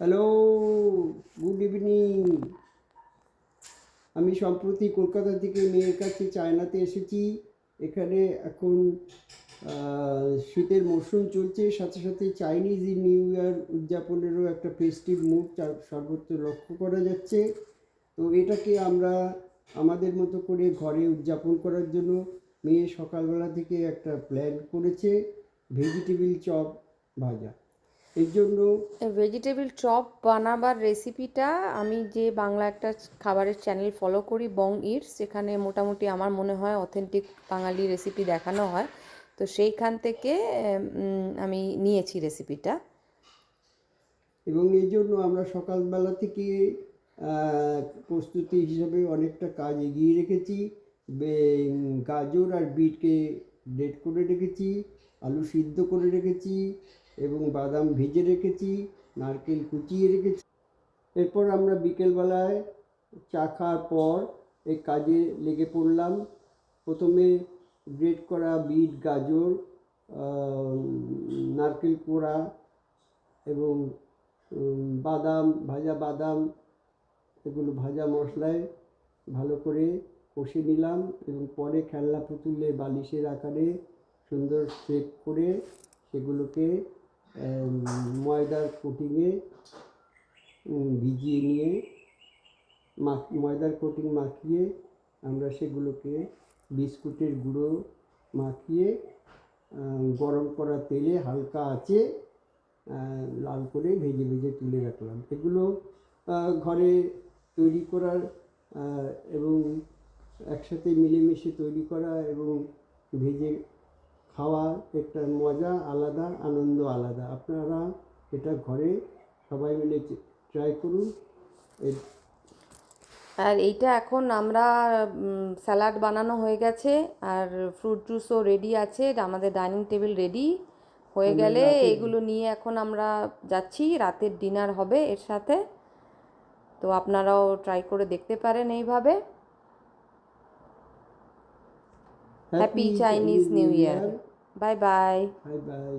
Hello, good evening. আমি সম্প্রতি কলকাতা থেকে মেয়ের কাছে চায়নাতে এসেছি। এখানে এখন শীতের মরশুম চলছে, সাথে সাথে চাইনিজ নিউ ইয়ার উদযাপনেরও একটা ফেস্টিভ মুড সর্বত্র লক্ষ্য করা যাচ্ছে। তো এটাকে আমরা আমাদের মতো করে ঘরে উদযাপন করার জন্য মেয়ে সকালবেলা থেকে একটা প্ল্যান করেছে, ভেজিটেবিল চপ ভাজা। এর জন্য ভেজিটেবিল চপ বানাবার রেসিপিটা আমি যে বাংলা একটা খাবারের চ্যানেল ফলো করি, বং ইটস, সেখানে মোটামুটি আমার মনে হয় অথেন্টিক বাঙালি রেসিপি দেখানো হয়। তো সেইখান থেকে আমি নিয়েছি রেসিপিটা। এবং এই জন্য আমরা সকালবেলা থেকে প্রস্তুতি হিসাবে অনেকটা কাজ এগিয়ে রেখেছি। গাজর আর বিটকে গ্রেট করে রেখেছি, আলু সিদ্ধ করে রেখেছি এবং বাদাম ভেজে রেখেছি, নারকেল কুচিয়ে রেখেছি। এরপর আমরা বিকেলবেলায় চা খাওয়ার পর এই কাজে লেগে পড়লাম। প্রথমে গ্রেট করা বিট, গাজর, নারকেল কোড়া এবং বাদাম, ভাজা বাদাম, এগুলো ভাজা মশলায় ভালো করে কষে নিলাম এবং পরে খেলনা পুতুলে বালিশের আকারে সুন্দর শেপ করে সেগুলোকে ময়দার কোটিংয়ে ভিজিয়ে নিয়ে ময়দার কোটিং মাখিয়ে আমরা সেগুলোকে বিস্কুটের গুঁড়ো মাখিয়ে গরম করা তেলে হালকা আঁচে লাল করে ভেজে ভেজে তুলে রাখলাম। এগুলো ঘরে তৈরি করার এবং একসাথে মিলেমিশে তৈরি করা এবং ভেজে খাওয়ার একটা মজা আলাদা, আনন্দ আলাদা। আপনারা এটা ঘরে সবাই মিলে ট্রাই করুন। আর এইটা এখন আমরা স্যালাড বানানো হয়ে গেছে, আর ফ্রুট জুসও রেডি আছে, আমাদের ডাইনিং টেবিল রেডি হয়ে গেলে এগুলো নিয়ে এখন আমরা যাচ্ছি, রাতের ডিনার হবে এর সাথে। তো আপনারাও ট্রাই করে দেখতে পারেন এইভাবে। Happy Chinese new year. Bye bye. Bye bye.